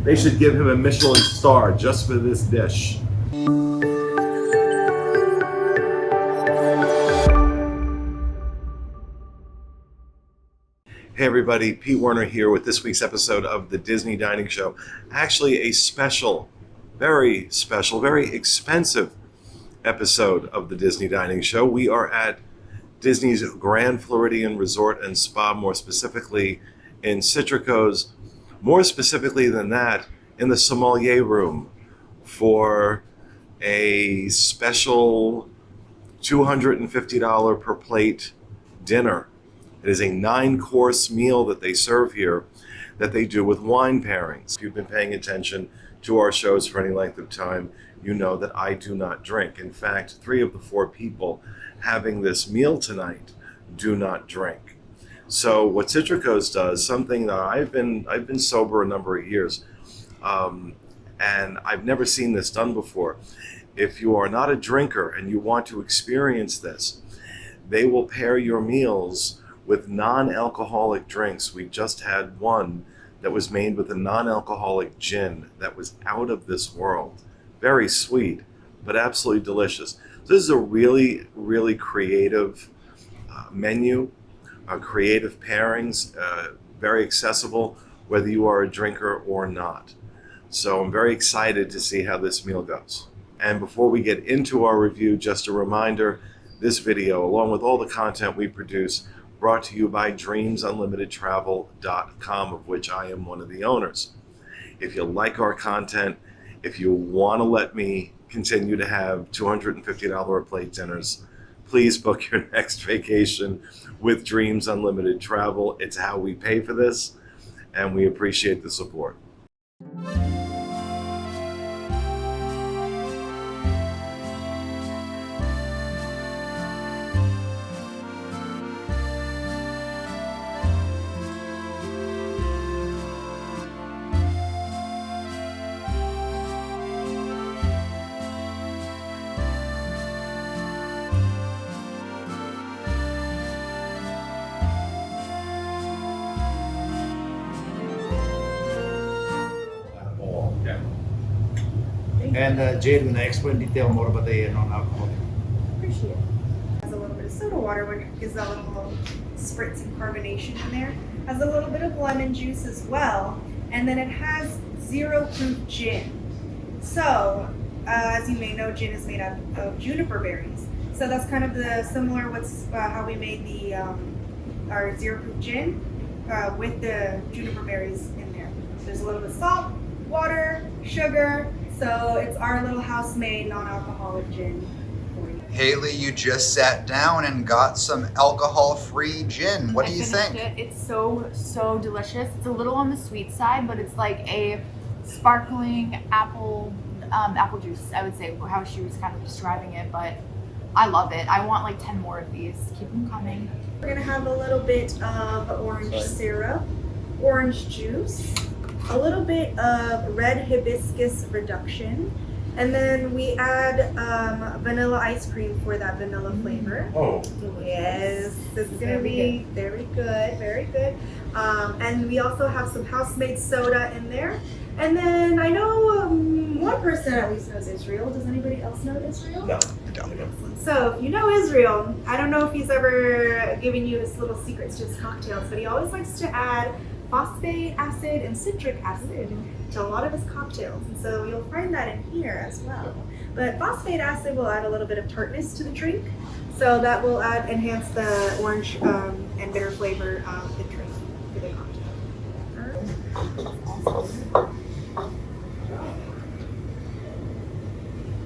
They should give him a Michelin star just for this dish. Hey everybody, Pete Werner here with this week's episode of the Disney Dining Show. Actually a special, very expensive episode of the Disney Dining Show. We are at Disney's Grand Floridian Resort and Spa, more specifically in Citricos, more specifically than that, in the Sommelier Room for a special $250 per plate dinner. It is a 9-course meal that they serve here that they do with wine pairings. If you've been paying attention to our shows for any length of time, you know that I do not drink. In fact, 3 of the 4 people having this meal tonight do not drink. So what Citricos does, something that I've been sober a number of years, and I've never seen this done before. If you are not a drinker and you want to experience this, they will pair your meals with non-alcoholic drinks. We just had one that was made with a non-alcoholic gin that was out of this world. Very sweet, but absolutely delicious. So this is a really creative menu, creative pairings, very accessible, whether you are a drinker or not. So I'm very excited to see how this meal goes. And before we get into our review, just a reminder, this video, along with all the content we produce, brought to you by dreamsunlimitedtravel.com, of which I am one of the owners. If you like our content, if you want to let me continue to have $250 a plate dinners, please book your next vacation with Dreams Unlimited Travel. It's how we pay for this, and we appreciate the support. And Jade, can I explain detail more about the non-alcoholic? Appreciate it. Has a little bit of soda water, which gives that little spritz and carbonation in there. Has a little bit of lemon juice as well, and then it has 0 proof gin. So, as you may know, gin is made out of juniper berries. So that's kind of the similar what's how we made the our 0 proof gin with the juniper berries in there. There's a little bit of salt, water, sugar. So it's our little house-made non-alcoholic gin for you. Haley, you just sat down and got some alcohol-free gin. What do you think? It's so delicious. It's a little on the sweet side, but it's like a sparkling apple juice, I would say, how she was kind of describing it, but I love it. I want like 10 more of these. Keep them coming. We're gonna have a little bit of orange syrup, orange juice, a little bit of red hibiscus reduction, and then we add vanilla ice cream for that vanilla flavor. Oh. Yes, this is gonna be very good, very good. And we also have some house-made soda in there. And then I know one person at least knows Israel. Does anybody else know Israel? No. So if you know Israel, I don't know if he's ever given you his little secrets to his cocktails, but he always likes to add phosphate acid and citric acid to a lot of his cocktails, and so you'll find that in here as well. But phosphate acid will add a little bit of tartness to the drink, so that will enhance the orange and bitter flavor of the drink for the cocktail.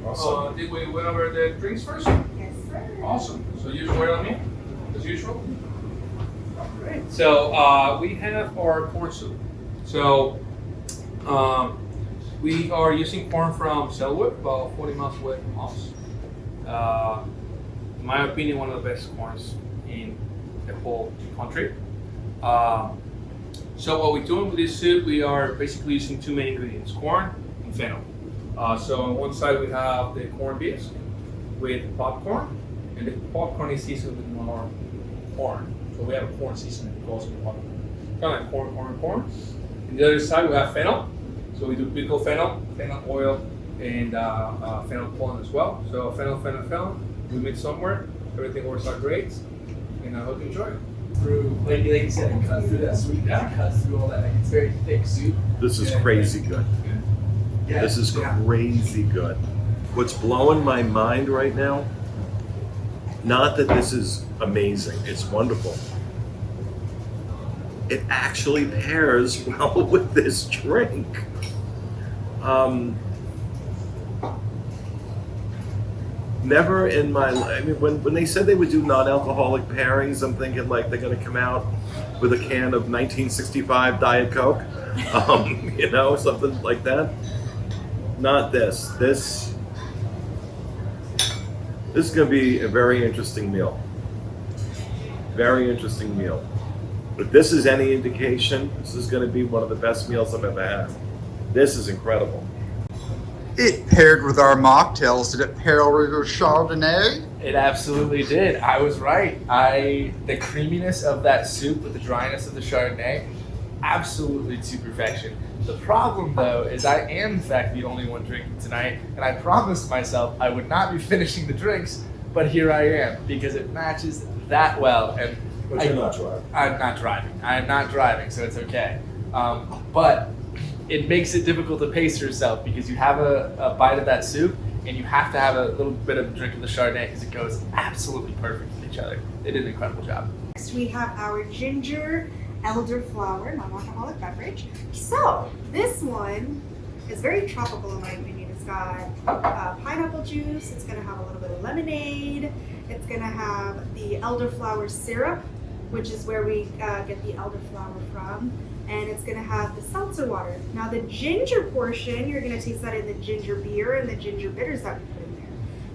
Awesome. Did we went over the drinks first? Yes, sir. Awesome. So you wait on me, as usual. Great. So we have our corn soup. So we are using corn from Selwood, about 40 miles away from us. In my opinion, one of the best corns in the whole country. So what we're doing with this soup, we are basically using 2 main ingredients, corn and fennel. So on one side we have the corned beef with popcorn, and the popcorn is seasoned with more corn. So we have a corn seasoning that goes with the popcorn. Kind of like corn. And the other side we have fennel. So we do pickle fennel oil, and fennel pollen as well. So fennel, we mix somewhere. Everything works out great, and I hope you enjoy it. Through, like you said, it cuts through that sweetness, it cuts through all that. Like, it's very thick soup. This is crazy good. Yeah, This is crazy good. What's blowing my mind right now, not that this is amazing, it's wonderful. It actually pairs well with this drink. Never in my life, I mean, when they said they would do non-alcoholic pairings, I'm thinking like they're gonna come out with a can of 1965 Diet Coke, you know, something like that. Not this. This is gonna be a very interesting meal. Very interesting meal. If this is any indication, this is gonna be one of the best meals I've ever had. This is incredible. It paired with our mocktails. Did it pair with your Chardonnay? It absolutely did. I was right. The creaminess of that soup with the dryness of the Chardonnay, absolutely to perfection. The problem, though, is I am, in fact, the only one drinking tonight, and I promised myself I would not be finishing the drinks, but here I am, because it matches that well. And But you're not driving. I'm not driving. I'm not driving, so it's okay. But it makes it difficult to pace yourself because you have a bite of that soup and you have to have a little bit of a drink of the Chardonnay because it goes absolutely perfect with each other. They did an incredible job. Next we have our ginger elderflower non-alcoholic beverage. So this one is very tropical in my opinion. It's got pineapple juice, it's gonna have a little bit of lemonade, it's gonna have the elderflower syrup, which is where we get the elderflower from, and it's gonna have the seltzer water. Now the ginger portion, you're gonna taste that in the ginger beer and the ginger bitters that we put in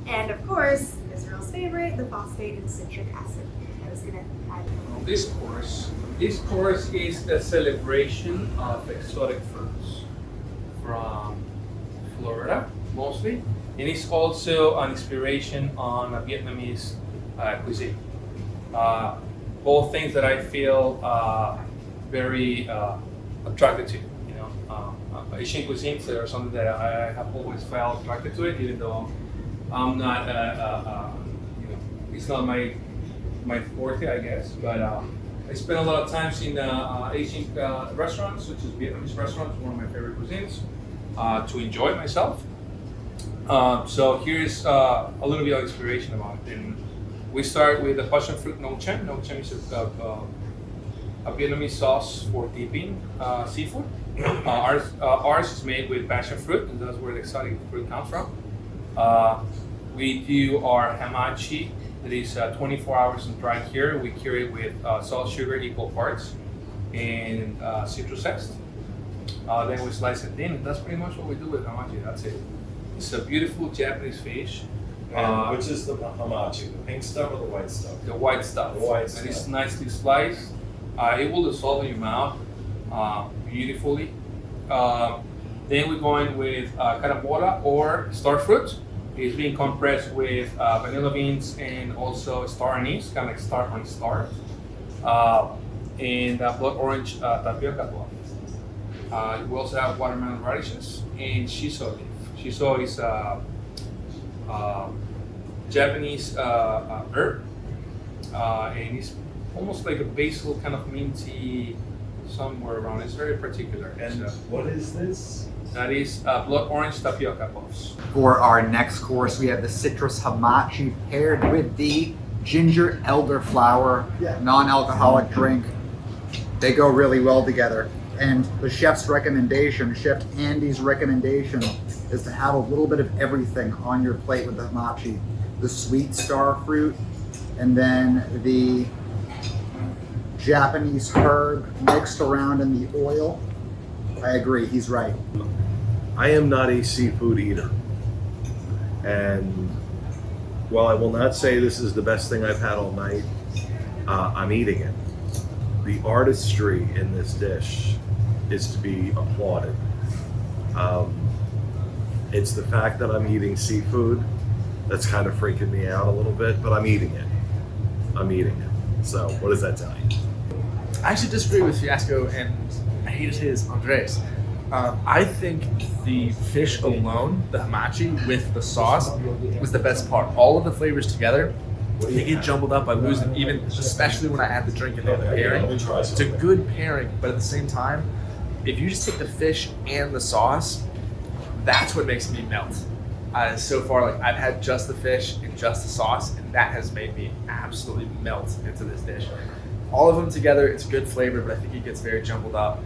there. And of course, Israel's favorite, the phosphate and citric acid. That is gonna add. This course is the celebration of exotic fruits from Florida, mostly, and it's also an inspiration on a Vietnamese cuisine. Both things that I feel very attracted to, you know. Asian cuisines are something that I have always felt attracted to it, even though I'm not, you know, it's not my forte, I guess. But I spend a lot of times in Asian restaurants, such as Vietnamese restaurants, one of my favorite cuisines, to enjoy myself. So here's a little bit of inspiration about it. And we start with the passion fruit no chen. No chen is a Vietnamese sauce for dipping seafood. Ours is made with passion fruit, and that's where the exotic fruit comes from. We do our hamachi, that is 24 hours and dried here. We cure it with salt, sugar, equal parts, and citrus zest. Then we slice it thin, and that's pretty much what we do with hamachi. That's it. It's a beautiful Japanese fish. Which is the hamachi, the pink stuff or the white stuff? The white stuff. The white And it's stuff. nicely sliced. It will dissolve in your mouth beautifully. Then we're going with carambola or star fruit. It's being compressed with vanilla beans and also star anise, kind of like star on star. And blood orange tapioca ball. We also have watermelon radishes and shiso leaf. Shiso is Japanese herb, and it's almost like a basil kind of minty somewhere around. It's very particular. And what is this? That is blood orange tapioca puffs. For our next course, we have the citrus hamachi paired with the ginger elderflower non-alcoholic drink. They go really well together. And the chef's recommendation, Chef Andy's recommendation, is to have a little bit of everything on your plate with the hamachi. The sweet star fruit, and then the Japanese herb mixed around in the oil. I agree, he's right. I am not a seafood eater. And while I will not say this is the best thing I've had all night, I'm eating it. The artistry in this dish is to be applauded. It's the fact that I'm eating seafood that's kind of freaking me out a little bit, but I'm eating it. I'm eating it. So what does that tell you? I should disagree with Fiasco and I hate his Andres. I think the fish alone, the hamachi with the sauce, was the best part. All of the flavors together, they get jumbled up by losing, even especially when I add the drink and then the pairing. It's a good pairing, but at the same time, if you just take the fish and the sauce, that's what makes me melt. So far, like I've had just the fish and just the sauce, and that has made me absolutely melt into this dish. All of them together, it's good flavor, but I think it gets very jumbled up.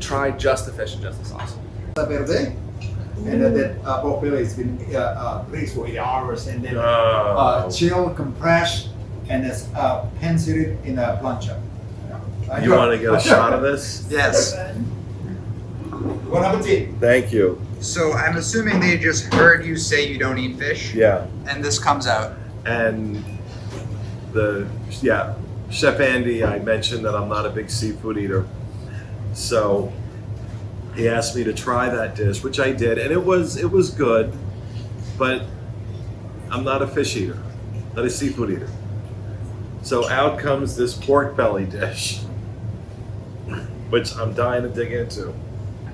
Try just the fish and just the sauce. Verde, and then pork belly has been braised for 8 hours, and then chill, compress, and it's pan-seared in a plancha. You want to get a shot of this? Yes. Bon appetit. Thank you. So I'm assuming they just heard you say you don't eat fish, Yeah. and this comes out. And Chef Andy, I mentioned that I'm not a big seafood eater. So he asked me to try that dish, which I did, and it was good, but I'm not a fish eater, not a seafood eater. So out comes this pork belly dish, which I'm dying to dig into.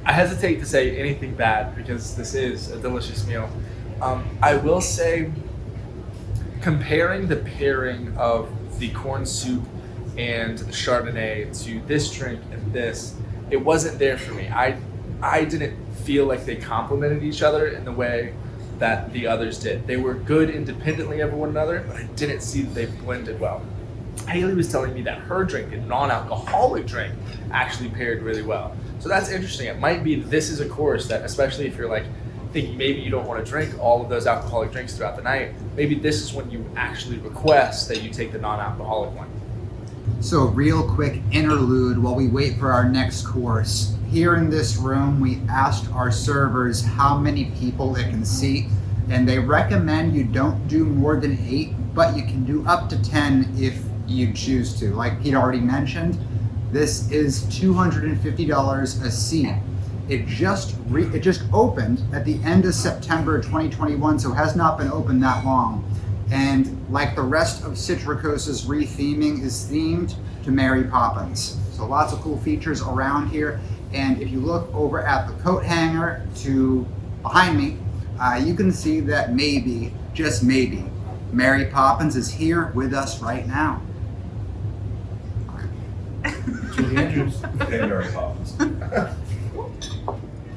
I hesitate to say anything bad because this is a delicious meal. I will say, comparing the pairing of the corn soup and the Chardonnay to this drink and this, it wasn't there for me. I didn't feel like they complemented each other in the way that the others did. They were good independently of one another, but I didn't see that they blended well. Haley was telling me that her drink, a non-alcoholic drink, actually paired really well. So that's interesting. It might be this is a course that, especially if you're like thinking maybe you don't want to drink all of those alcoholic drinks throughout the night, maybe this is when you actually request that you take the non-alcoholic one. So real quick interlude while we wait for our next course. Here in this room, we asked our servers how many people it can seat, and they recommend you don't do more than 8, but you can do up to 10 if you choose to. Like Pete already mentioned, this is $250 a seat. It just opened at the end of September 2021, so it has not been open that long. And like the rest of Citricos' retheming is themed to Mary Poppins. So lots of cool features around here. And if you look over at the coat hanger to behind me, you can see that maybe, just maybe, Mary Poppins is here with us right now. Mary Poppins.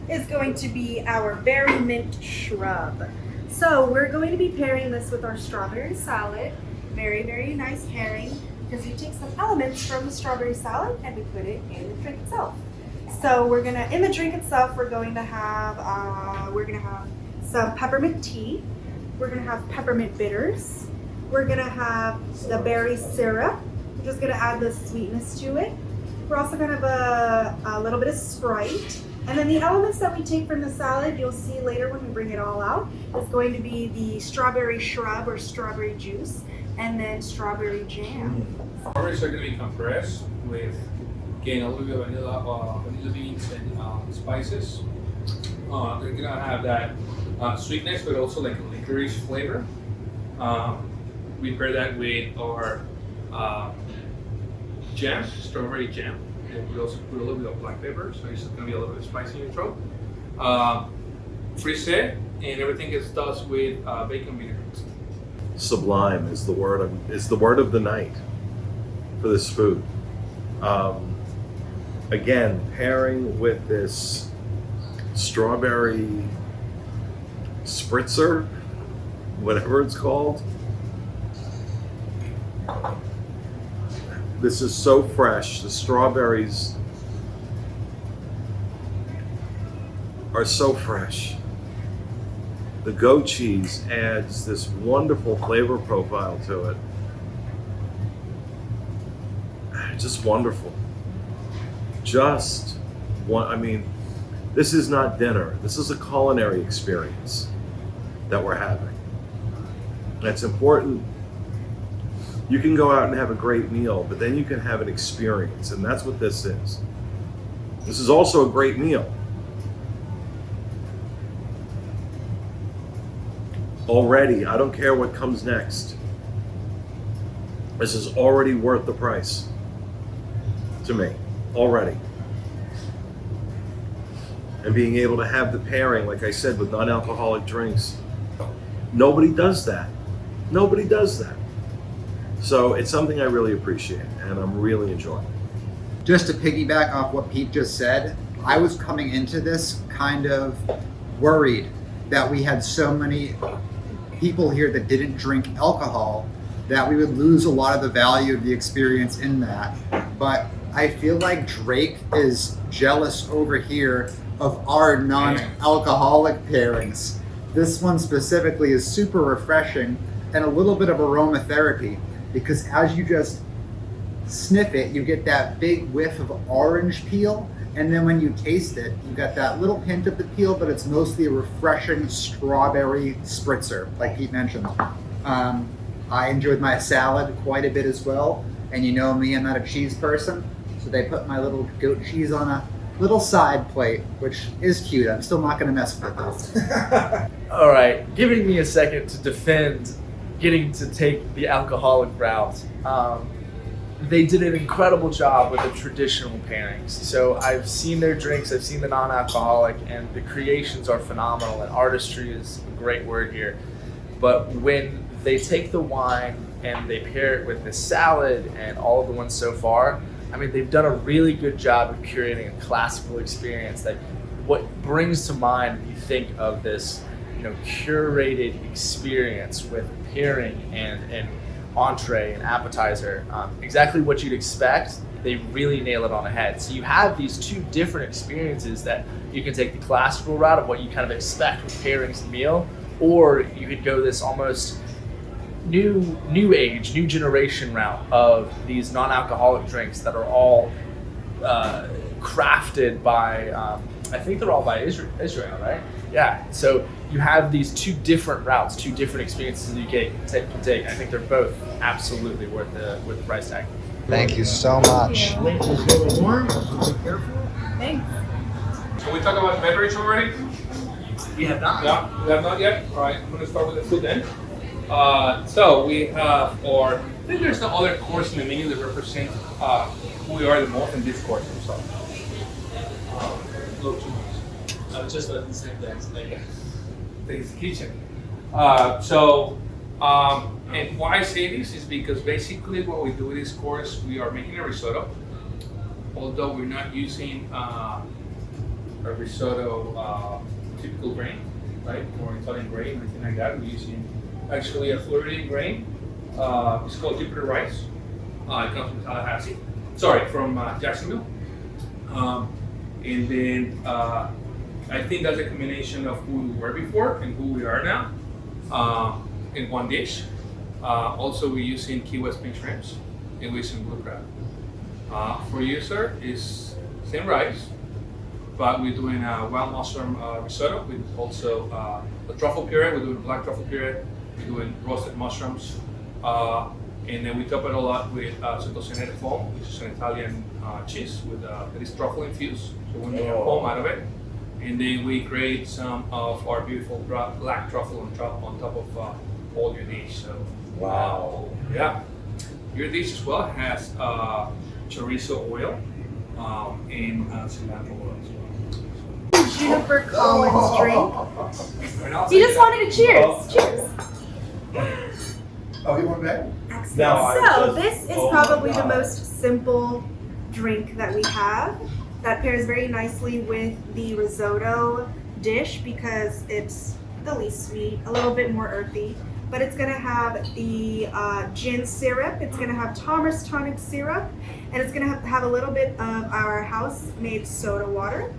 Is going to be our berry mint shrub. So we're going to be pairing this with our strawberry salad. Very, very nice pairing because you take some elements from the strawberry salad and we put it in the drink itself. So in the drink itself, we're going to have some peppermint tea. We're going to have peppermint bitters. We're going to have the berry syrup, which is going to add the sweetness to it. We're also going to have a little bit of Sprite. And then the elements that we take from the salad, you'll see later when we bring it all out, is going to be the strawberry shrub or strawberry juice, and then strawberry jam. Strawberries are going to be compressed with, again, a little bit of vanilla beans and spices. They're going to have that sweetness, but also like a licorice flavor. We pair that with our jam, strawberry jam. And we also put a little bit of black pepper, so it's going to be a little bit spicy in your throat. Frisee, and everything is done with bacon vinegar. Sublime is the word of the night for this food. Again, pairing with this strawberry spritzer, whatever it's called. This is so fresh. The strawberries are so fresh. The goat cheese adds this wonderful flavor profile to it. Just wonderful. This is not dinner. This is a culinary experience that we're having. It's important. You can go out and have a great meal, but then you can have an experience, and that's what this is. This is also a great meal. Already, I don't care what comes next. This is already worth the price to me, already. and being able to have the pairing, like I said, with non-alcoholic drinks. Nobody does that. Nobody does that. So it's something I really appreciate, and I'm really enjoying. Just to piggyback off what Pete just said, I was coming into this kind of worried that we had so many people here that didn't drink alcohol that we would lose a lot of the value of the experience in that. But I feel like Drake is jealous over here of our non-alcoholic pairings. This one specifically is super refreshing and a little bit of aromatherapy, because as you just sniff it, you get that big whiff of orange peel, and then when you taste it, you got that little hint of the peel, but it's mostly a refreshing strawberry spritzer, like Pete mentioned. I enjoyed my salad quite a bit as well, and you know me, I'm not a cheese person, so they put my little goat cheese on a little side plate, which is cute. I'm still not going to mess with it though. All right, giving me a second to defend getting to take the alcoholic route. They did an incredible job with the traditional pairings. So I've seen their drinks, I've seen the non-alcoholic, and the creations are phenomenal, and artistry is a great word here. But when they take the wine and they pair it with the salad and all of the ones so far, I mean, they've done a really good job of curating a classical experience that what brings to mind when you think of this, curated experience with pairing and entree and appetizer, exactly what you'd expect. They really nail it on the head. So you have these two different experiences that you can take the classical route of what you kind of expect with pairings and meal, or you could go this almost new age, new generation route of these non-alcoholic drinks that are all crafted by, I think they're all by Israel, right? Yeah. So you have these two different routes, two different experiences that you can take. I think they're both absolutely worth the price tag. Thank you so much. Thanks. Can we talk about beverage already? We have not. Yeah, we have not yet. All right, I'm going to start with the food then. So we have I think there's no other course in the menu that represent who we are the most in this course. So, look too much. I was just about to say that. It's the kitchen. And why I say this is because basically what we do with this course, we are making a risotto. Although we're not using a risotto typical grain, right, or Italian grain or anything like that. We're using actually a Floridian grain. It's called Jupiter rice. It comes from Tallahassee. Sorry, from Jacksonville. And then I think that's a combination of who we were before and who we are now in one dish. Also, we're using Key West pink shrimps and we're using blue crab. For you, sir, is same rice, but we're doing a wild mushroom risotto with also a truffle puree. We're doing black truffle puree. We're doing roasted mushrooms. And then we top it all up with Citricos foam, which is an Italian cheese with that is truffle infused. So we make a foam out of it. And then we create some of our beautiful black truffle on top of all your dish. So, wow. Yeah. Your dish as well has chorizo oil and cilantro oil as well. Juniper Collins drink. He just wanted to cheers. Cheers. Oh, you want back? Excellent. No, So this is probably the most simple drink that we have. That pairs very nicely with the risotto dish because it's the least sweet, a little bit more earthy. But it's gonna have the gin syrup, it's gonna have Thomas tonic syrup, and it's gonna have a little bit of our house-made soda water.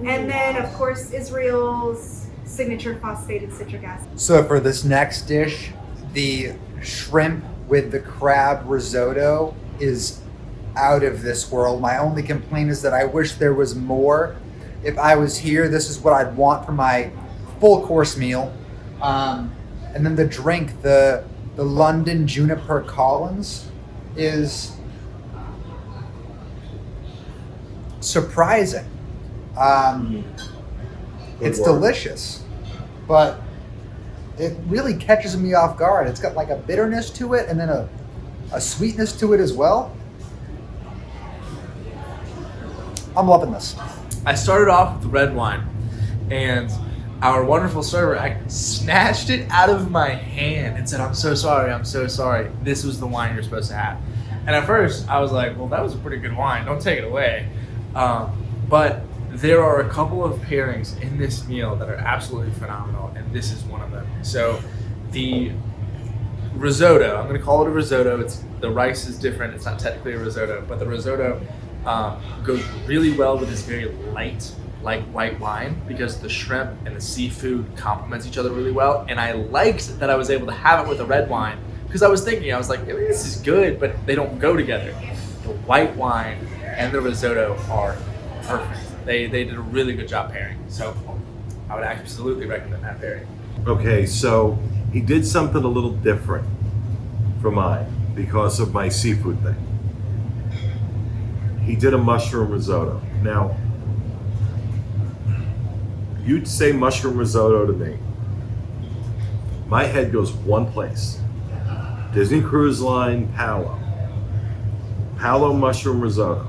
And then, of course, Israel's signature phosphated citric acid. So for this next dish, the shrimp with the crab risotto is out of this world. My only complaint is that I wish there was more. If I was here, this is what I'd want for my full course meal. And then the drink, the London Juniper Collins, is surprising. It's delicious, but it really catches me off guard. It's got like a bitterness to it and then a sweetness to it as well. I'm loving this. I started off with red wine, and our wonderful server snatched it out of my hand and said, I'm so sorry. This was the wine you're supposed to have. And at first, I was like, well, that was a pretty good wine. Don't take it away. But there are a couple of pairings in this meal that are absolutely phenomenal, and this is one of them. So the risotto, I'm going to call it a risotto. The rice is different. It's not technically a risotto, but the risotto goes really well with this very light white wine because the shrimp and the seafood complements each other really well. And I liked that I was able to have it with a red wine because I was like, this is good, but they don't go together. The white wine and the risotto are perfect. They did a really good job pairing. So I would absolutely recommend that pairing. Okay, so he did something a little different for mine because of my seafood thing. He did a mushroom risotto. Now, you'd say mushroom risotto to me, my head goes one place. Disney Cruise Line, Palo mushroom risotto.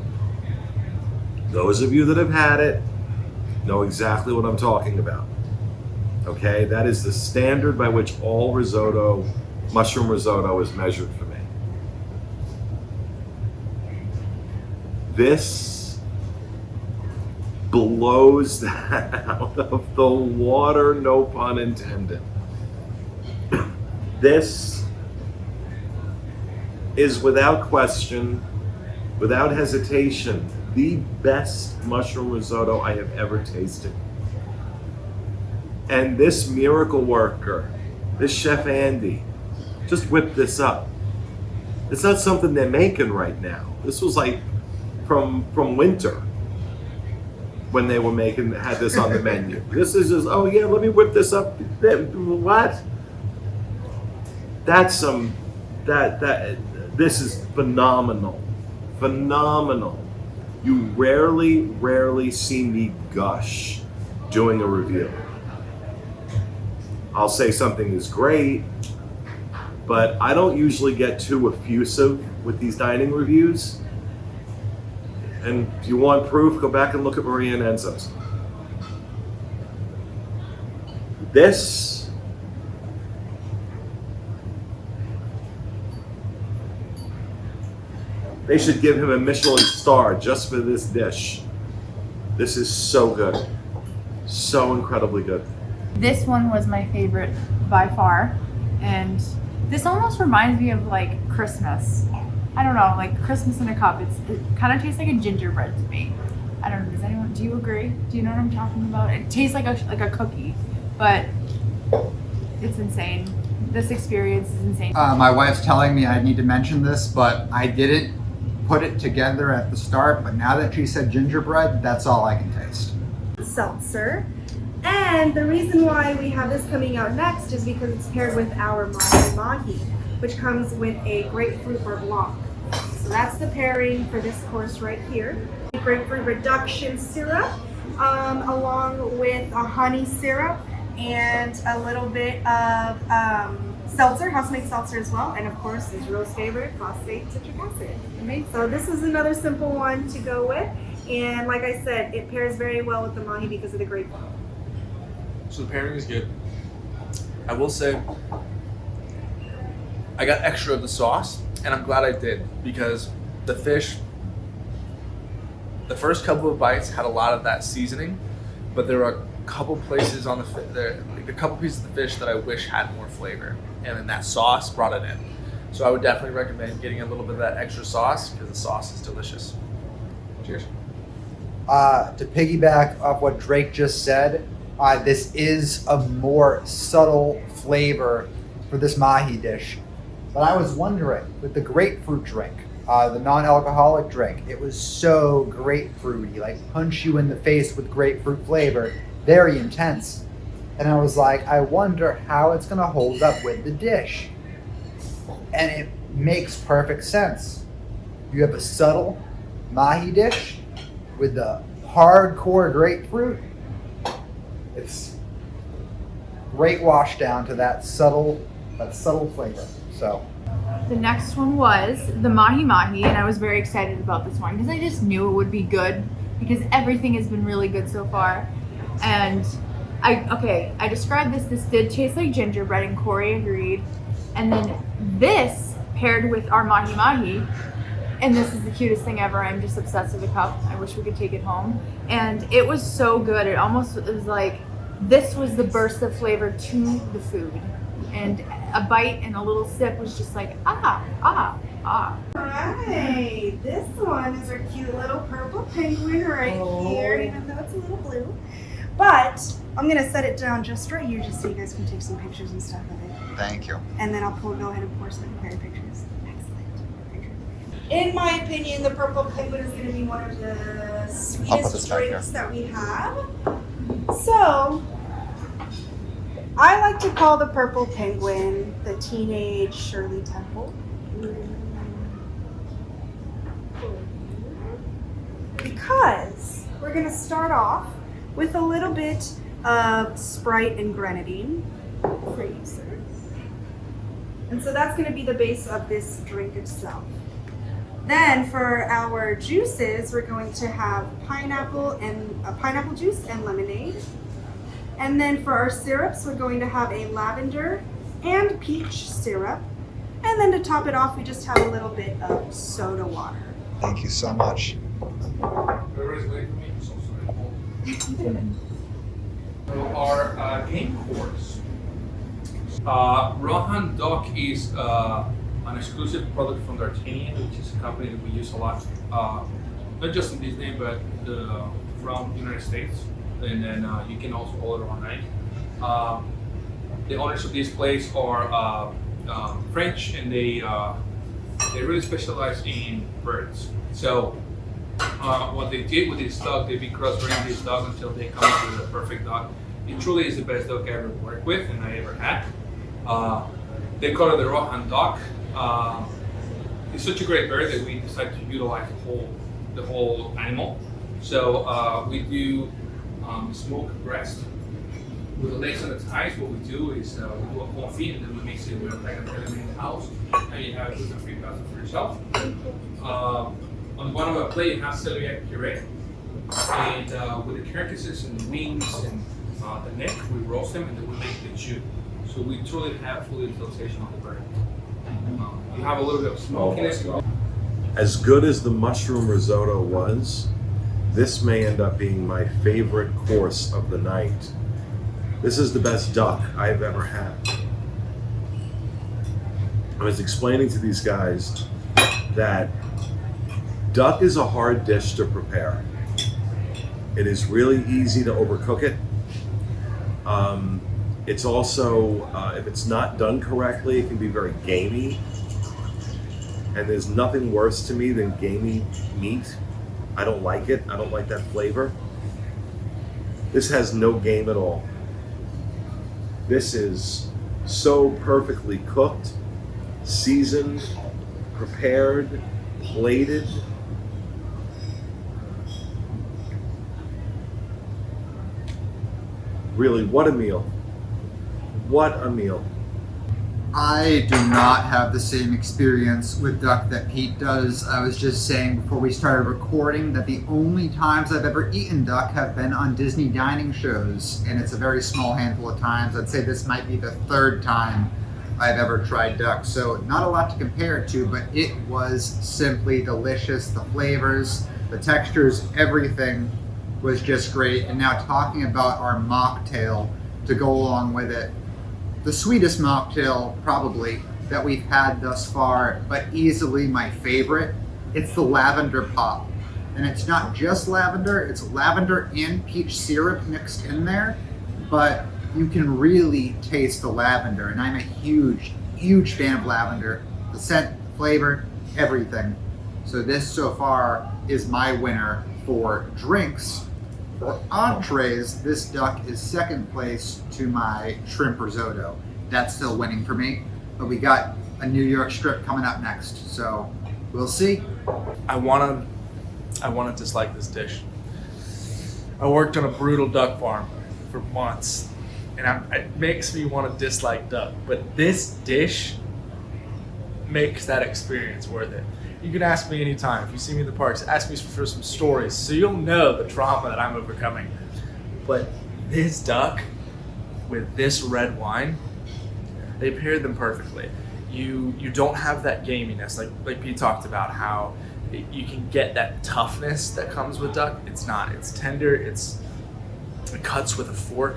Those of you that have had it know exactly what I'm talking about. Okay, that is the standard by which all risotto, mushroom risotto is measured for me. This blows that out of the water, no pun intended. This is without question, without hesitation, the best mushroom risotto I have ever tasted. And this miracle worker, this Chef Andy, just whipped this up. It's not something they're making right now. This was like from winter when they were had this on the menu. This is just, oh yeah, let me whip this up. What? That's this is phenomenal. Phenomenal. You rarely see me gush doing a review. I'll say something is great, but I don't usually get too effusive with these dining reviews. And if you want proof, go back and look at Maria and Enzo's. This they should give him a Michelin star just for this dish. This is so good. So incredibly good. This one was my favorite by far, and this almost reminds me of like Christmas. I don't know, like Christmas in a cup. It kind of tastes like a gingerbread to me. I don't know. Do you agree? Do you know what I'm talking about? It tastes like a cookie, but it's insane. This experience is insane. My wife's telling me I need to mention this, but I didn't put it together at the start. But now that she said gingerbread, that's all I can taste. Seltzer. And the reason why we have this coming out next is because it's paired with our Mahi-Mahi, which comes with a grapefruit beurre blanc. So that's the pairing for this course right here. Grapefruit reduction syrup, along with a honey syrup and a little bit of seltzer, house-made seltzer as well, and of course Israel's favorite, phosphate citric acid. Amazing. So this is another simple one to go with, and like I said, it pairs very well with the mahi because of the grapefruit. So the pairing is good. I will say, I got extra of the sauce, and I'm glad I did because the fish, the first couple of bites had a lot of that seasoning, but there are a couple places on a couple pieces of the fish that I wish had more flavor, and then that sauce brought it in. So I would definitely recommend getting a little bit of that extra sauce because the sauce is delicious. Cheers. To piggyback off what Drake just said, this is a more subtle flavor for this mahi dish. But I was wondering, with the grapefruit drink, the non-alcoholic drink, it was so grapefruity, like punch you in the face with grapefruit flavor, very intense. And I was like, I wonder how it's gonna hold up with the dish. And it makes perfect sense. You have a subtle mahi dish with the hardcore grapefruit. It's great wash down to that subtle flavor. So The next one was the Mahi-Mahi, and I was very excited about this one because I just knew it would be good. because everything has been really good so far. And I described this. This did taste like gingerbread, and Corey agreed. And then this paired with our Mahi-Mahi, and this is the cutest thing ever. I'm just obsessed with the cup. I wish we could take it home. And it was so good. It almost was like this was the burst of flavor to the food. And a bite and a little sip was just like, ah. Alright, this one is our cute little purple penguin right here, even though it's a little blue. But I'm gonna set it down just right here just so you guys can take some pictures and stuff of it. Thank you. And then I'll go ahead and pour some very pictures. Excellent. Pictures. In my opinion, the purple penguin is gonna be one of the sweetest drinks that we have. So I like to call the purple penguin the teenage Shirley Temple. Because we're gonna start off with a little bit of Sprite and grenadine for you, sir. And so that's gonna be the base of this drink itself. Then for our juices, we're going to have pineapple juice and lemonade. And then for our syrups, we're going to have a lavender and peach syrup. And then to top it off, we just have a little bit of soda water. Thank you so much. Everybody's waiting for me. It's also very cold. So our game course. Rohan Duck is an exclusive product from D'Artagnan, which is a company that we use a lot, not just in Disney, but around the United States. And then you can also order online. The owners of this place are French, and they really specialize in birds. So what they did with this dog, they've been crossbreeding this dog until they come up with a perfect dog. It truly is the best dog I ever worked with and I ever had. They call it the Rohan Duck. It's such a great bird that we decided to utilize the whole animal. So we do smoked breast with the legs and the thighs. What we do is we do a confit, and then we mix it with like a really in the house, and you have it with a free pasta for yourself. On the bottom of the plate, you have celiac puree, and with the carcasses and the wings and the neck, we roast them and then we make the chew. So we truly have full utilization of the bird. You have a little bit of smokiness. As good as the mushroom risotto was, this may end up being my favorite course of the night. This is the best duck I've ever had. I was explaining to these guys that duck is a hard dish to prepare. It is really easy to overcook it. It's also, if it's not done correctly, it can be very gamey. And there's nothing worse to me than gamey meat. I don't like it. I don't like that flavor. This has no game at all. This is so perfectly cooked, seasoned, prepared, plated. Really, what a meal. What a meal. I do not have the same experience with duck that Pete does. I was just saying before we started recording that the only times I've ever eaten duck have been on Disney dining shows, and it's a very small handful of times. I'd say this might be the third time I've ever tried duck, so not a lot to compare it to, but it was simply delicious. The flavors, the textures, everything was just great. And now talking about our mocktail to go along with it, the sweetest mocktail probably that we've had thus far, but easily my favorite. It's the lavender pop. And it's not just lavender, it's lavender and peach syrup mixed in there, but you can really taste the lavender. And I'm a huge, huge fan of lavender. The scent, the flavor, everything. So this so far is my winner for drinks. For entrees, this duck is second place to my shrimp risotto. That's still winning for me, but we got a New York strip coming up next, so we'll see. I wanna dislike this dish. I worked on a brutal duck farm for months, and it makes me want to dislike duck, but this dish makes that experience worth it. You can ask me anytime. If you see me in the parks, ask me for some stories, so you'll know the trauma that I'm overcoming. But this duck with this red wine, they paired them perfectly. You don't have that gaminess, like Pete talked about, how you can get that toughness that comes with duck. It's not. It's tender. It cuts with a fork,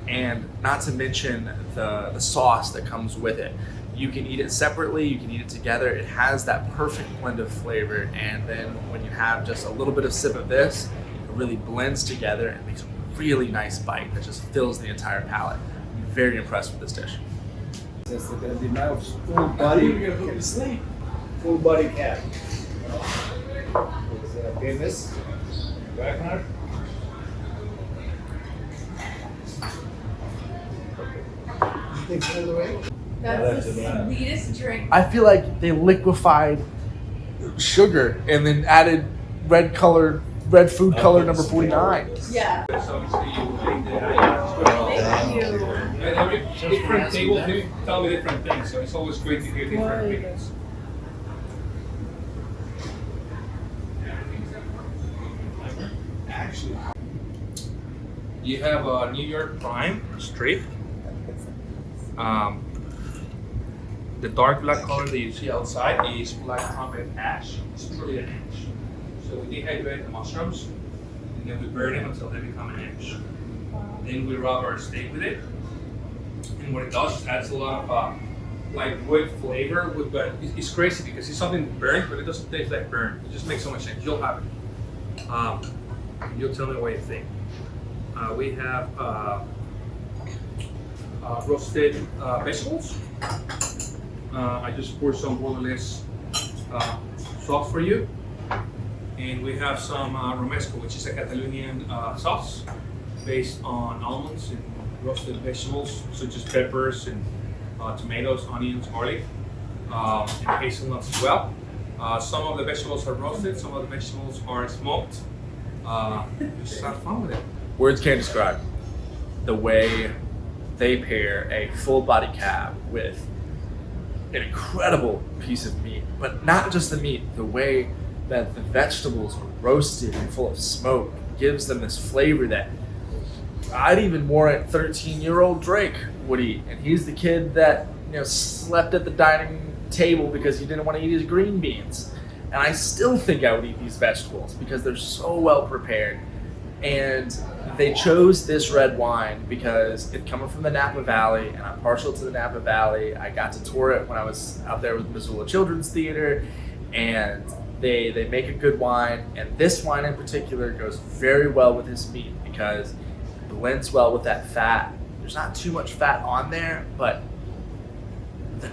and not to mention the sauce that comes with it. You can eat it separately, you can eat it together. It has that perfect blend of flavor, and then when you have just a little bit of sip of this, it really blends together and makes a really nice bite that just fills the entire palate. I'm very impressed with this dish. It's going to be my full body. Full body cat. It's famous. Wagner. You think so, the way? That's the sweetest drink. I feel like they liquefied sugar and then added red food color number 49. Yeah. So obviously you make the Thank you. and every different table they tell me different things, so it's always great to hear different opinions. Actually. You have a New York Prime strip. The dark black color that you see outside is black trumpet ash. It's Floridian ash. So we dehydrate the mushrooms, and then we burn them until they become an ash. Then we rub our steak with it, and what it does is adds a lot of like wood flavor. But it's crazy because it's something burnt, but it doesn't taste like burnt. It just makes so much sense. You'll have it. You'll tell me what you think. We have roasted vegetables. I just poured some bolognese sauce for you. And we have some romesco, which is a Catalonian sauce based on almonds and roasted vegetables, such as peppers and tomatoes, onions, garlic, and hazelnuts as well. Some of the vegetables are roasted, some of the vegetables are smoked. Just have fun with it. Words can't describe the way they pair a full body cab with an incredible piece of meat, but not just the meat, the way that the vegetables are roasted and full of smoke gives them this flavor that I'd even warrant 13-year-old Drake would eat. And he's the kid that slept at the dining table because he didn't want to eat his green beans. And I still think I would eat these vegetables because they're so well prepared. And they chose this red wine because it's coming from the Napa Valley, and I'm partial to the Napa Valley. I got to tour it when I was out there with Missoula Children's Theater, and they make a good wine. And this wine in particular goes very well with this meat because it blends well with that fat. There's not too much fat on there, but the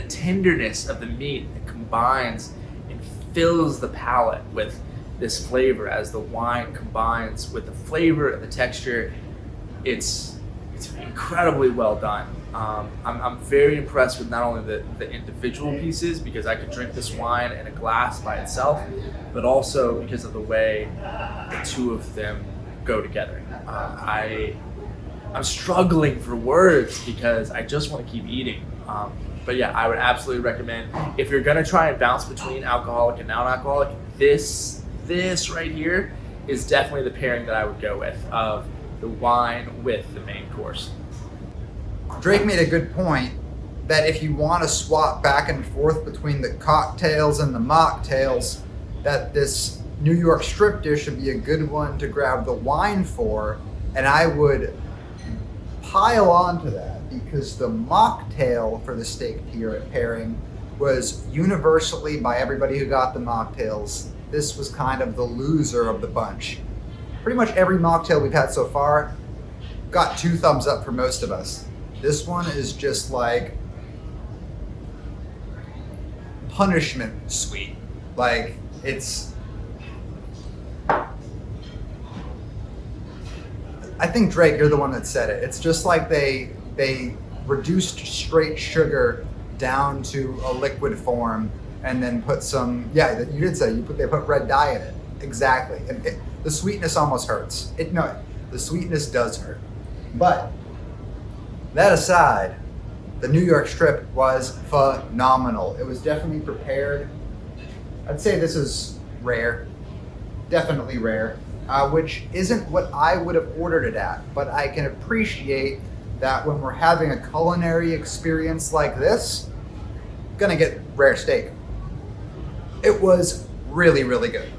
tenderness of the meat that combines and fills the palate with this flavor as the wine combines with the flavor and the texture. It's incredibly well done. I'm very impressed with not only the individual pieces, because I could drink this wine in a glass by itself, but also because of the way the two of them go together. I'm struggling for words because I just want to keep eating. But yeah, I would absolutely recommend, if you're gonna try and bounce between alcoholic and non-alcoholic, this right here is definitely the pairing that I would go with, of the wine with the main course. Drake made a good point that if you want to swap back and forth between the cocktails and the mocktails, that this New York strip dish would be a good one to grab the wine for, and I would pile on to that because the mocktail for the steak pairing was universally, by everybody who got the mocktails, this was kind of the loser of the bunch. Pretty much every mocktail we've had so far got 2 thumbs up for most of us. This one is just like punishment sweet. Like, it's... I think, Drake, you're the one that said it. It's just like they reduced straight sugar down to a liquid form and then put some, yeah, you did say, they put red dye in it. Exactly. And the sweetness almost hurts. The sweetness does hurt. But that aside, The New York strip was phenomenal. It was definitely prepared. I'd say this is rare, definitely rare, which isn't what I would have ordered it at, but I can appreciate that when we're having a culinary experience like this, gonna get rare steak. It was really, really good.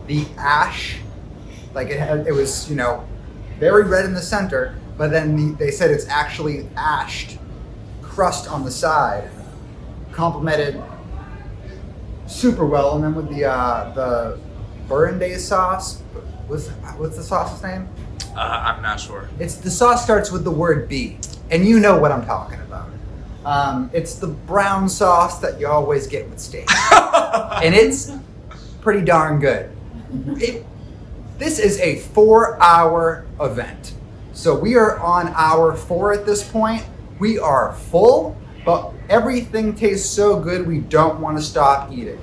The ash, like it was, you know, very red in the center, but then they said it's actually ashed crust on the side, complemented super well. And then with the Burgundy sauce, what's the sauce's name? I'm not sure. It's the sauce starts with the word B, and you know what I'm talking about. It's the brown sauce that you always get with steak, and it's pretty darn good. This is a 4-hour event, so we are on hour 4 at this point. We are full, but everything tastes so good we don't want to stop eating.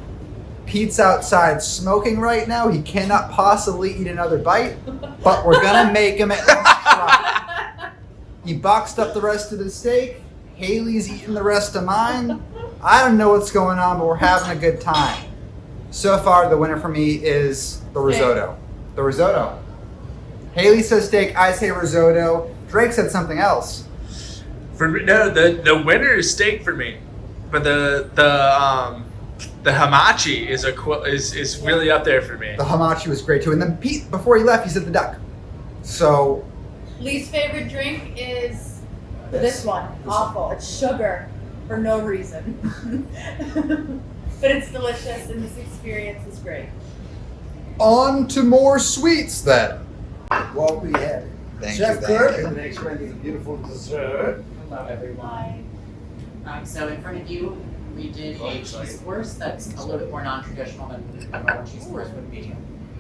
Pete's outside smoking right now. He cannot possibly eat another bite, but we're gonna make him at least try. He boxed up the rest of the steak. Haley's eating the rest of mine. I don't know what's going on, but we're having a good time. So far, the winner for me is the risotto. The risotto. Haley says steak, I say risotto. Drake said something else. For me, no, the winner is steak for me, but the hamachi is really up there for me. The hamachi was great too. And then Pete, before he left, he said the duck. So, Least favorite drink is this one. Awful. It's sugar for no reason. But it's delicious and this experience is great. on to more sweets then. What we have. Thank Chef you, Kurt, thank you. and the next one is beautiful dessert. Hello everyone. So in front of you, we did a cheese course that's a little bit more non-traditional than a normal cheese course would be.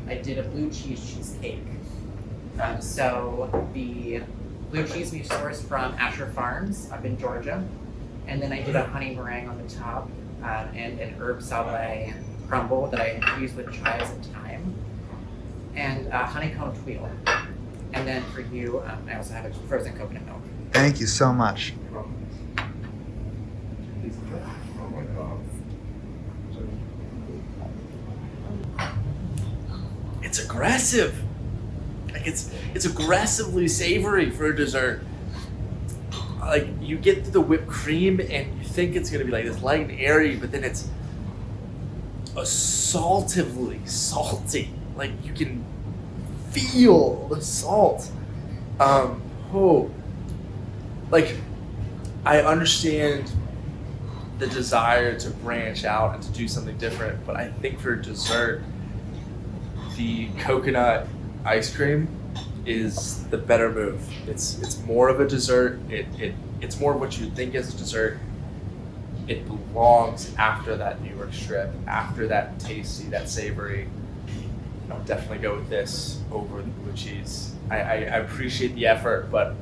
I did a blue cheese cheesecake. So the blue cheese we sourced from Asher Farms up in Georgia. And then I did a honey meringue on the top and an herb salé crumble that I infused with chives and thyme. And a honeycomb tuile. And then for you, I also have a frozen coconut milk. Thank you so much. It's aggressive. Like it's aggressively savory for a dessert. Like you get to the whipped cream and you think it's gonna be like this light and airy, but then it's assaultively salty. Like you can feel the salt. Like I understand the desire to branch out and to do something different, but I think for dessert, the coconut ice cream is the better move. It's more of a dessert. It's more of what you would think as a dessert. It belongs after that New York strip, after that tasty, that savory. I'll definitely go with this over the blue cheese. I appreciate the effort, but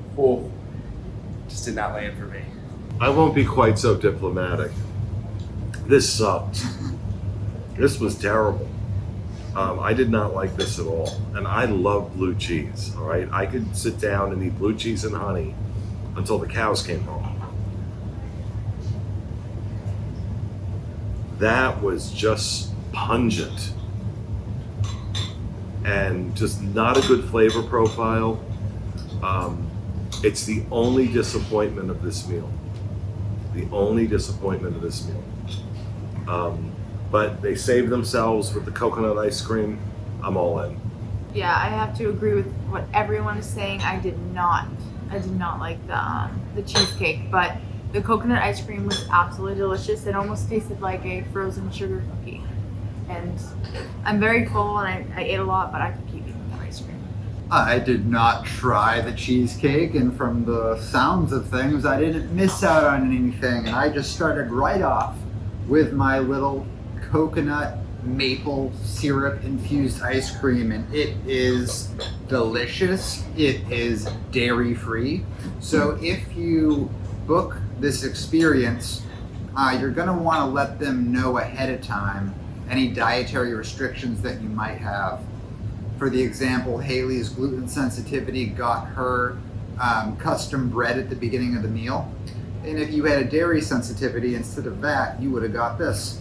just did not land for me. I won't be quite so diplomatic. This sucked. This was terrible. I did not like this at all. And I love blue cheese, all right? I could sit down and eat blue cheese and honey until the cows came home. That was just pungent and just not a good flavor profile. It's the only disappointment of this meal. The only disappointment of this meal. But they saved themselves with the coconut ice cream. I'm all in. Yeah, I have to agree with what everyone is saying. I did not like the cheesecake, but the coconut ice cream was absolutely delicious. It almost tasted like a frozen sugar cookie. And I'm very full and I ate a lot, but I could keep eating that ice cream. I did not try the cheesecake, and from the sounds of things, I didn't miss out on anything. And I just started right off with my little coconut maple syrup infused ice cream, and it is delicious. It is dairy free. So if you book this experience, you're going to want to let them know ahead of time any dietary restrictions that you might have. For the example, Haley's gluten sensitivity got her custom bread at the beginning of the meal. And if you had a dairy sensitivity, instead of that, you would have got this.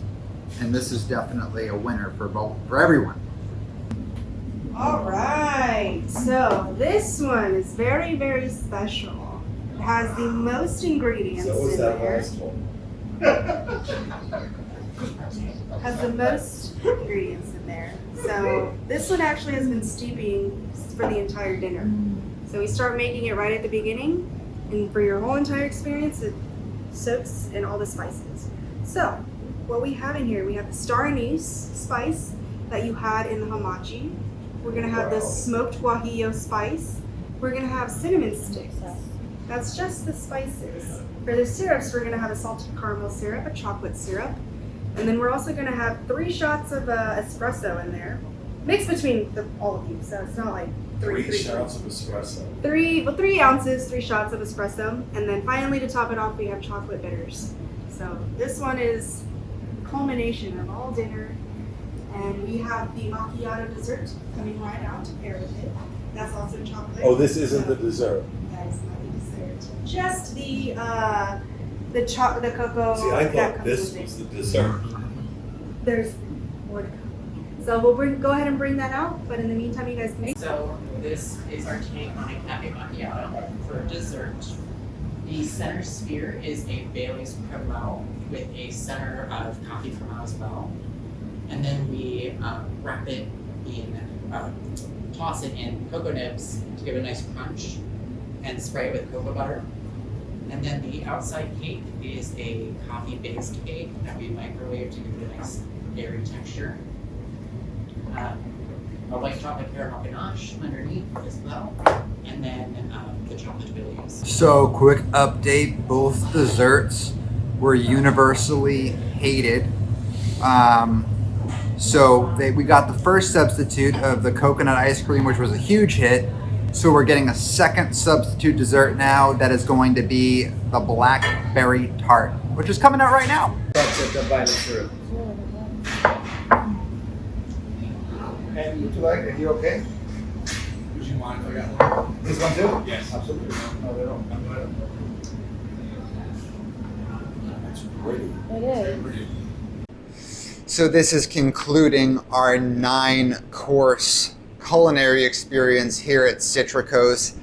And this is definitely a winner for everyone. All right, so this one is very, very special. It has the most ingredients in there. Has the most ingredients in there. So this one actually has been steeping for the entire dinner. So we start making it right at the beginning, and for your whole entire experience, it soaks in all the spices. So what we have in here, we have the star anise spice that you had in the hamachi. We're gonna have the smoked guajillo spice. We're gonna have cinnamon sticks. That's just the spices. For the syrups, we're gonna have a salted caramel syrup, a chocolate syrup, and then we're also gonna have 3 shots of espresso in there, mixed between all of you. So it's not like three shots of espresso. 3 ounces, 3 shots of espresso, and then finally to top it off, we have chocolate bitters. So this one is the culmination of all dinner. And we have the macchiato dessert coming right out to pair with it. That's also chocolate. Oh, this isn't the dessert. That is not the dessert. Just the cocoa. See, I that thought comes this with it. was the dessert. There's more to come. So we'll go ahead and bring that out. But in the meantime, you guys can make. So this is our take on a cafe macchiato for dessert. The center sphere is a Bailey's Cremel with a center of coffee cremel as well. And then we wrap it in, toss it in cocoa nibs to give a nice crunch, and spray it with cocoa butter. And then the outside cake is a coffee-based cake that we microwave to give it a nice dairy texture. A white chocolate caramel ganache underneath as well, and then the chocolate williams. So, quick update, both desserts were universally hated. We got the first substitute of the coconut ice cream, which was a huge hit. So we're getting a second substitute dessert now that is going to be the blackberry tart, which is coming out right now. That's it, the violet syrup. And would you like, are you okay? Would you mind if I got one? This one too? Yes. Absolutely. No, they don't. That's pretty. So this is concluding our 9-course culinary experience here at Citricos.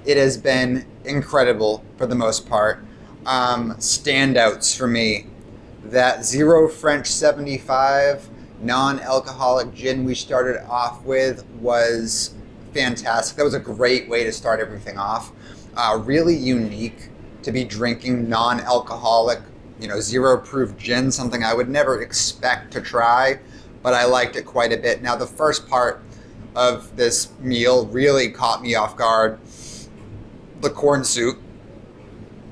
It has been incredible for the most part. Standouts for me, that Zero French 75 non-alcoholic gin we started off with was fantastic. That was a great way to start everything off. Really unique to be drinking non-alcoholic, zero proof gin, something I would never expect to try, but I liked it quite a bit. Now, the first part of this meal really caught me off guard. The corn soup.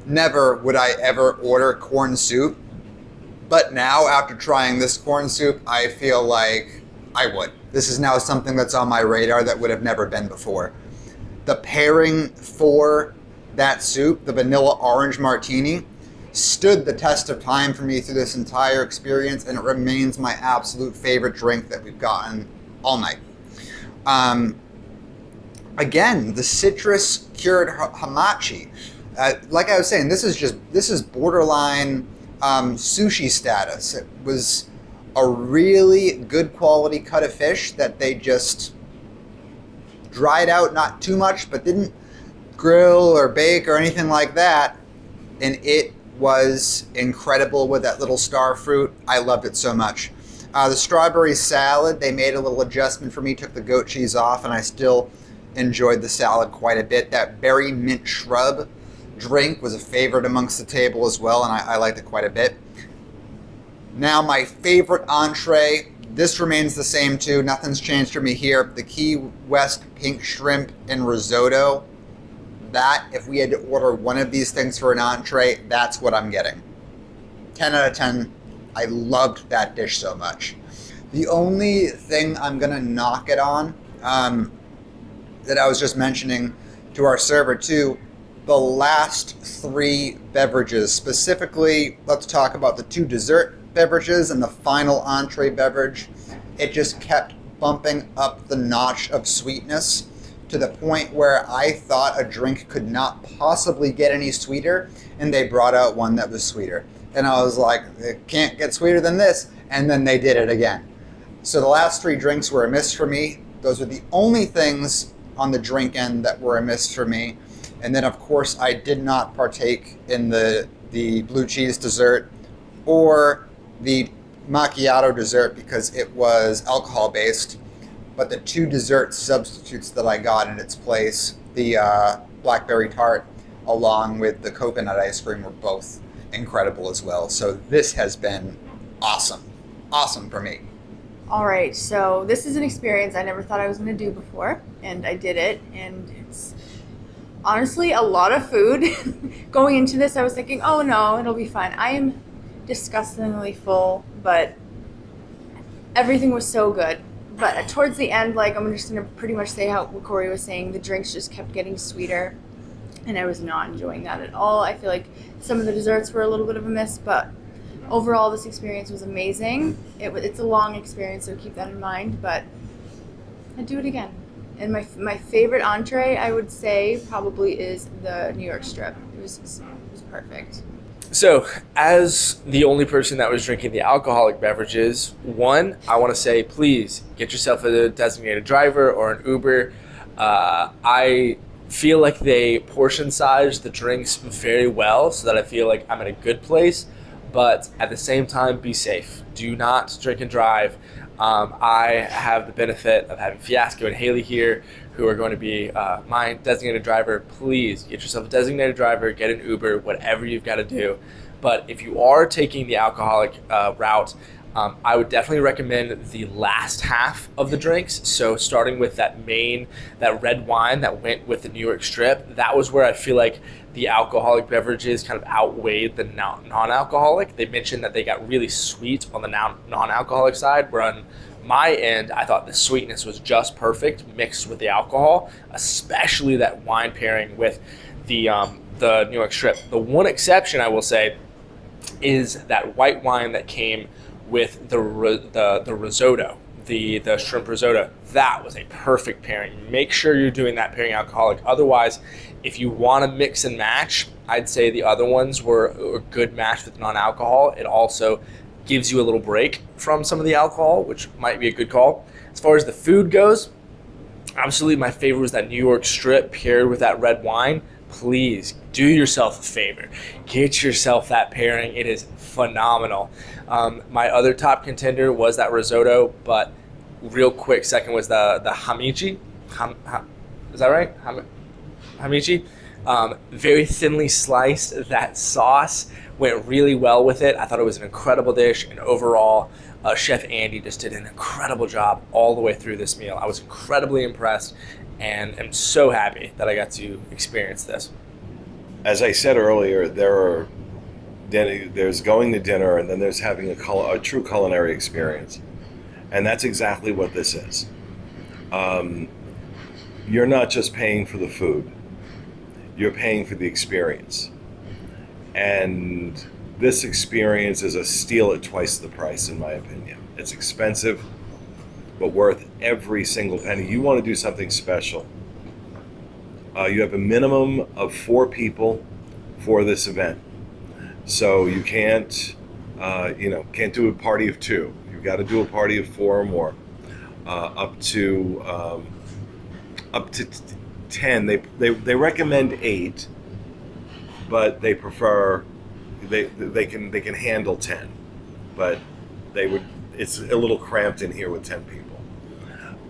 Never would I ever order corn soup, but now after trying this corn soup, I feel like I would. This is now something that's on my radar that would have never been before. The pairing for that soup, the vanilla orange martini, stood the test of time for me through this entire experience, and it remains my absolute favorite drink that we've gotten all night. Again, the citrus cured hamachi. Like I was saying, this is borderline sushi status. It was a really good quality cut of fish that they just dried out, not too much, but didn't grill or bake or anything like that, and it was incredible with that little star fruit. I loved it so much. The strawberry salad, they made a little adjustment for me, took the goat cheese off, and I still enjoyed the salad quite a bit. That berry mint shrub drink was a favorite amongst the table as well, and I liked it quite a bit. Now, my favorite entree, this remains the same too. Nothing's changed for me here. The Key West pink shrimp and risotto. That, if we had to order one of these things for an entree, that's what I'm getting. 10 out of 10. I loved that dish so much. The only thing I'm gonna knock it on, that I was just mentioning to our server too, the last 3 beverages. Specifically, let's talk about the 2 dessert beverages and the final entree beverage. It just kept bumping up the notch of sweetness to the point where I thought a drink could not possibly get any sweeter, and they brought out one that was sweeter. And I was like, it can't get sweeter than this. And then they did it again. So the last 3 drinks were a miss for me. Those were the only things on the drink end that were a miss for me. And then, of course, I did not partake in the blue cheese dessert or the macchiato dessert because it was alcohol based. But the 2 dessert substitutes that I got in its place, the blackberry tart along with the coconut ice cream, were both incredible as well. So this has been awesome. Awesome for me. All right, so this is an experience I never thought I was going to do before, and I did it, and it's honestly a lot of food. Going into this, I was thinking, oh no, it'll be fine. I am disgustingly full, but everything was so good. But towards the end, like, I'm just going to pretty much say how Corey was saying, the drinks just kept getting sweeter, and I was not enjoying that at all. I feel like some of the desserts were a little bit of a miss, but overall, this experience was amazing. It's a long experience, so keep that in mind, but I'd do it again. And my favorite entree, I would say, probably is the New York strip. It was perfect. So, as the only person that was drinking the alcoholic beverages, one, I want to say, please get yourself a designated driver or an Uber. I feel like they portion size the drinks very well so that I feel like I'm in a good place. But at the same time, be safe. Do not drink and drive. I have the benefit of having Fiasco and Haley here, who are going to be my designated driver. Please get yourself a designated driver, get an Uber, whatever you've got to do. But if you are taking the alcoholic route, I would definitely recommend the last half of the drinks. So starting with that red wine that went with the New York strip, that was where I feel like the alcoholic beverages kind of outweighed the non-alcoholic. They mentioned that they got really sweet on the non-alcoholic side, where on my end, I thought the sweetness was just perfect mixed with the alcohol, especially that wine pairing with the New York strip. The one exception I will say is that white wine that came with the risotto, the shrimp risotto. That was a perfect pairing. Make sure you're doing that pairing alcoholic. Otherwise, if you want to mix and match, I'd say the other ones were a good match with non-alcohol. It also gives you a little break from some of the alcohol, which might be a good call. As far as the food goes, absolutely my favorite was that New York strip paired with that red wine. Please do yourself a favor. Get yourself that pairing. It is phenomenal. My other top contender was that risotto, but real quick second was the Hamachi. Is that right? Hamachi. Very thinly sliced. That sauce went really well with it. I thought it was an incredible dish, and overall, Chef Andy just did an incredible job all the way through this meal. I was incredibly impressed, and I'm so happy that I got to experience this. As I said earlier, there's going to dinner, and then there's having a true culinary experience. And that's exactly what this is. You're not just paying for the food, you're paying for the experience. And this experience is a steal at twice the price, in my opinion. It's expensive, but worth every single penny. You want to do something special. You have a minimum of 4 people for this event. So you can't do a party of 2. You've got to do a party of 4 or more. Up to 10. They recommend 8, but they prefer they can handle 10. But it's a little cramped in here with 10 people.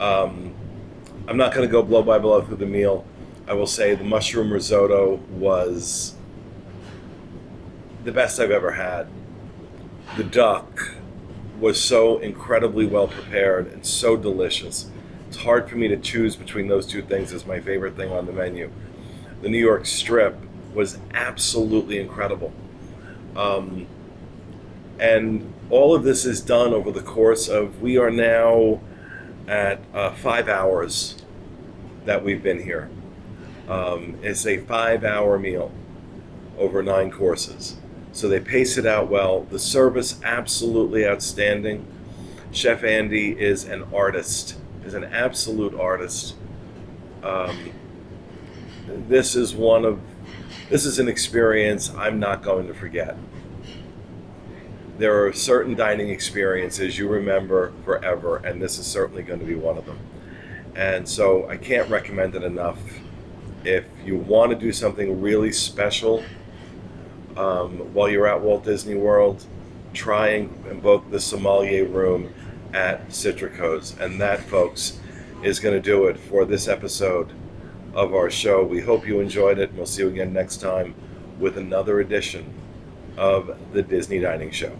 I'm not going to go blow by blow through the meal. I will say the mushroom risotto was the best I've ever had. The duck was so incredibly well prepared and so delicious. It's hard for me to choose between those 2 things as my favorite thing on the menu. The New York strip was absolutely incredible. And all of this is done over the course of, we are now at 5 hours that we've been here. It's a 5-hour meal over 9 courses. So they pace it out well. The service, absolutely outstanding. Chef Andy is an artist, is an absolute artist. This is an experience I'm not going to forget. There are certain dining experiences you remember forever, and this is certainly going to be one of them. And so I can't recommend it enough. If you want to do something really special while you're at Walt Disney World, try and book the Sommelier Room at Citricos. And that, folks, is going to do it for this episode of our show. We hope you enjoyed it, and we'll see you again next time with another edition of the Disney Dining Show.